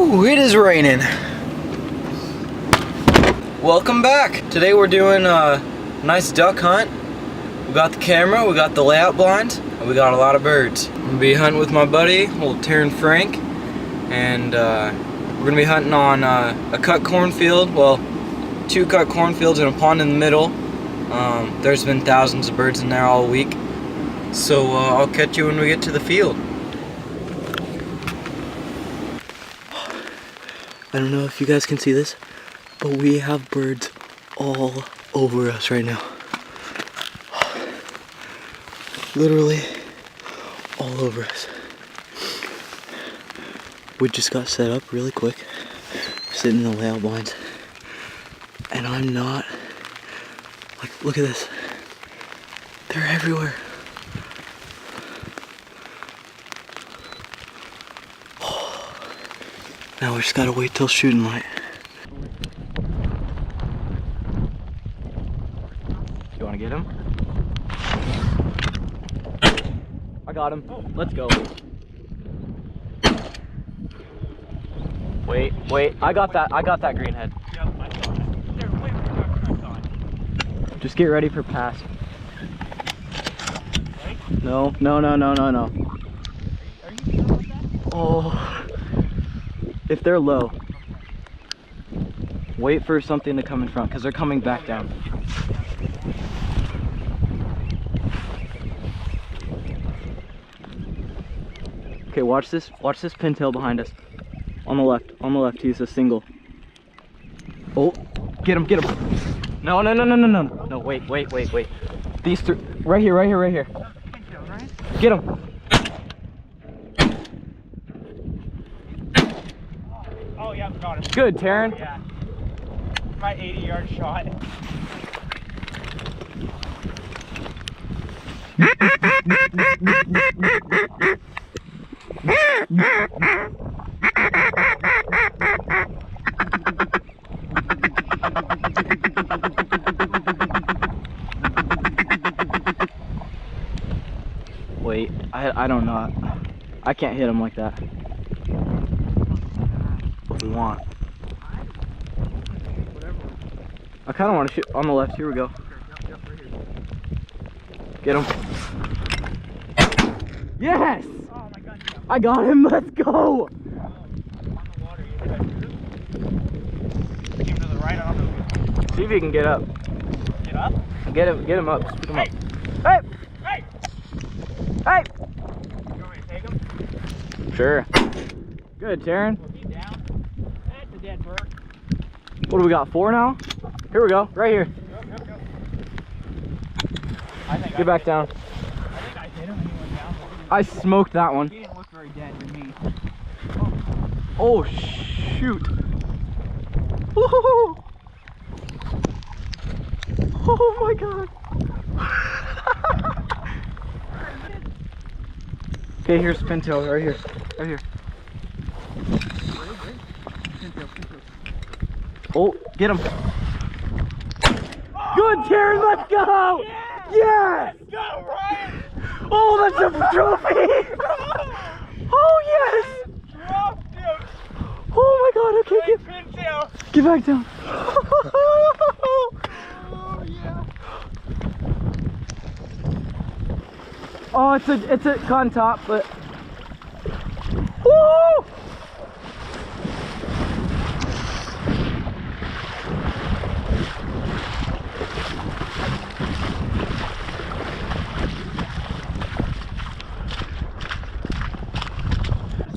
Woo, it is raining. Welcome back. Today we're doing a nice duck hunt. We got the camera, we got the layout blind, and we got a lot of birds. I'm gonna be hunting with my buddy, old Taryn Frank, and we're gonna be hunting on a cut cornfield. Well, 2 cut cornfields and a pond in the middle. There's been thousands of birds in there all week. So I'll catch you when we get to the field. I don't know if you guys can see this, but we have birds all over us right now. Literally all over us. We just got set up really quick, sitting in the layout blinds, and I'm not, like, look at this. They're everywhere. Now we just gotta wait till shooting light. You wanna get him? I got him. Let's go. Wait, I got that green head. Just get ready for pass. No. Oh. If they're low, wait for something to come in front because they're coming back down. Okay, watch this pintail behind us. On the left, he's a single. Oh, get him. No, wait. These 3, right here. Get him. Oh yeah, got him. Good, Taryn. Yeah. My 80-yard shot. Wait, I don't know. I can't hit him like that. What do we want? I kind of want to shoot on the left. Here we go. Get him. Yes! Oh my God. I got him. Let's go. Came to the right on the... See if he can get up. Get up? Get him up. Just pick him up. Hey! Hey! You want me to take him? Sure. Good, Taryn. Is he down? That's a dead bird. What do we got? 4 now? Here we go. Right here. Go. Get back down. I think I hit him and he went down. I smoked that one. He didn't look very dead to me. Oh, shoot. Woo-hoo-hoo. Oh my God. Okay, here's Pintail right here. Oh, get him. Good, Taryn, let's go! Yes! Let's go, Ryan! Oh, that's a trophy! Oh, yes! Dropped him! Oh my God, okay, Pintail! get back down. Oh yeah! Oh, it's a con top, but woo!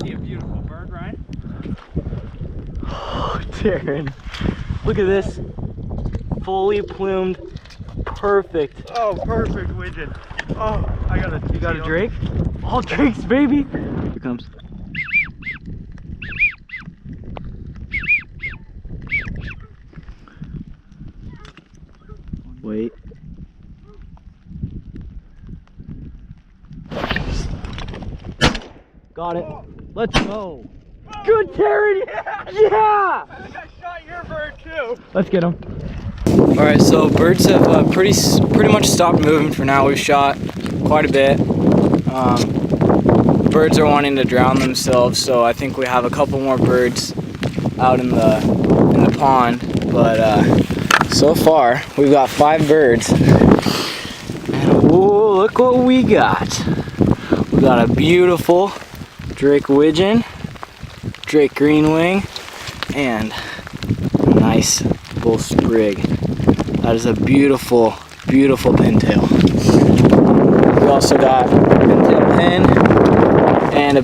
See a beautiful bird, Ryan? Oh, Taryn, look at this, fully plumed, perfect. Oh, perfect widgeon. Oh, I got a... You got a drake? All drakes, baby. Here it comes. Wait. Got it. Let's go. Good, Taryn. Yeah. I think I shot your bird too. Let's get him. All right, so birds have pretty much stopped moving for now. We've shot quite a bit. birds are wanting to drown themselves, so I think we have a couple more birds out in the pond. But so far we've got 5 birds. And whoa, look what we got. We got a beautiful Drake widgeon, Drake greenwing, and a nice bull sprig. That is a beautiful, beautiful pintail. We also got a pintail hen and a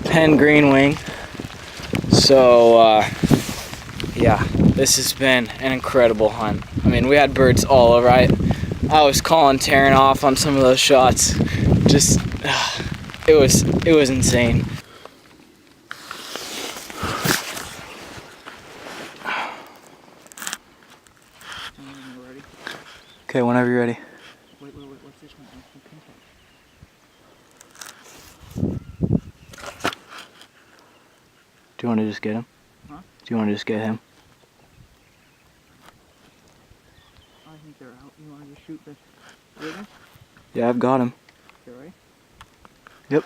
pen greenwing. So yeah, this has been an incredible hunt. I mean, we had birds all over. I was calling tearing off on some of those shots. Just it was insane. Okay, whenever you're ready. Wait, what's this one? Do you want to just get him? Huh? Do you want to just get him? I think they're out. You want to just shoot the river? Yeah, I've got him. You ready? Yep.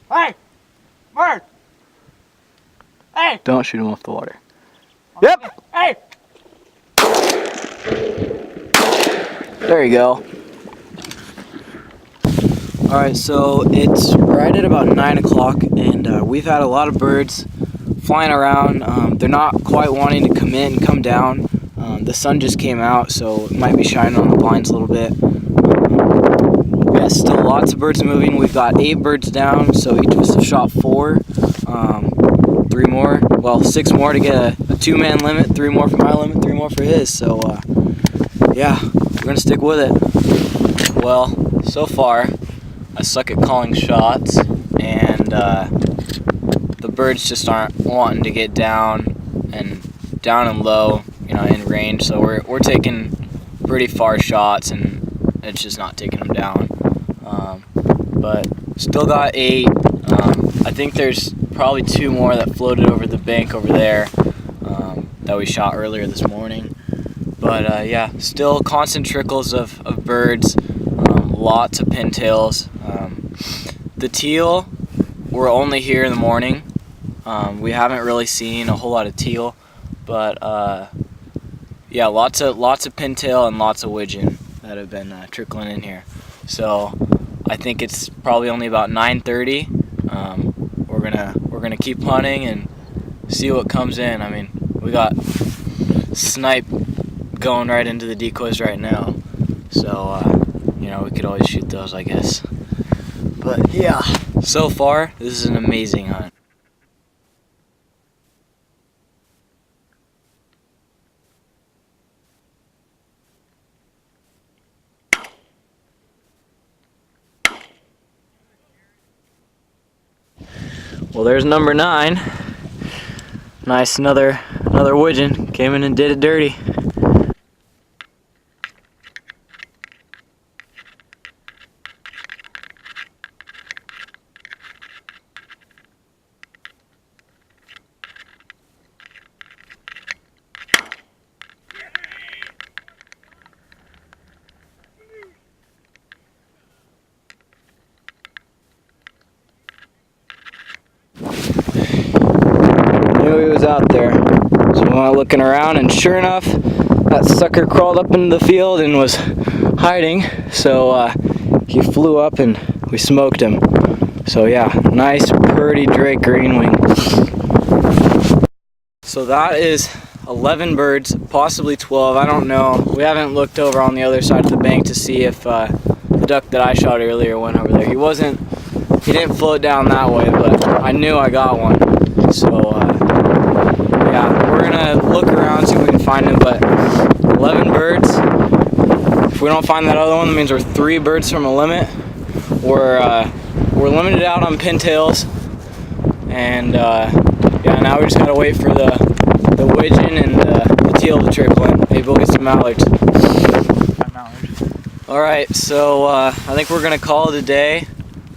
Hey! Bird! Hey! Don't shoot him off the water. Yep! Hey! There you go. Alright, so it's right at about 9 o'clock, and we've had a lot of birds flying around. They're not quite wanting to come in and come down. The sun just came out, so it might be shining on the blinds a little bit. Yeah, still lots of birds moving. We've got 8 birds down, so each of us have shot 4. 3 more, well, 6 more to get a 2-man limit, 3 more for my limit, 3 more for his. So yeah, we're gonna stick with it. Well, so far I suck at calling shots, and the birds just aren't wanting to get down and low, you know, in range. So we're taking pretty far shots, and it's just not taking them down. But still got 8. I think there's probably 2 more that floated over the bank over there that we shot earlier this morning. But yeah, still constant trickles of birds, lots of pintails. The teal were only here in the morning. We haven't really seen a whole lot of teal, but yeah, lots of pintail and lots of widgeon that have been trickling in here. So I think it's probably only about 9:30. We're gonna keep hunting and see what comes in. I mean, we got snipe going right into the decoys right now, so you know, we could always shoot those, I guess. But yeah, so far this is an amazing hunt. Well, there's number 9. Nice, another widgeon came in and did it dirty. Knew he was out there, so we went looking around, and sure enough, that sucker crawled up into the field and was hiding. So he flew up and we smoked him. So yeah, nice pretty Drake greenwing. So that is 11 birds, possibly 12, I don't know. We haven't looked over on the other side of the bank to see if the duck that I shot earlier went over there. He didn't float down that way, but I knew I got one. So yeah, we're gonna look around, see if we can find him. But 11 birds. If we don't find that other one, that means we're 3 birds from a limit. We're limited out on pintails, and yeah, now we just gotta wait for the widgeon and the teal to trickle in. Maybe we'll get some mallards. All right, so I think we're gonna call it a day.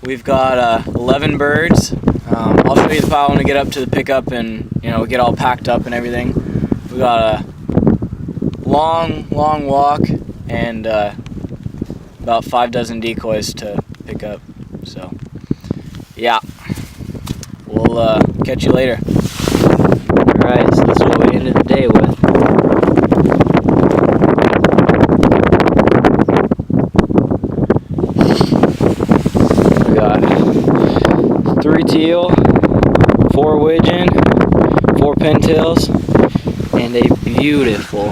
We've got 11 birds. I'll show you the pile when we get up to the pickup and, you know, we get all packed up and everything. We got a long walk and about 5 dozen decoys to pick up. So Yeah. We'll catch you later. Alright, so this is what we ended the day with. We got 3 teal, 4 widgeon, 4 pintails, and a beautiful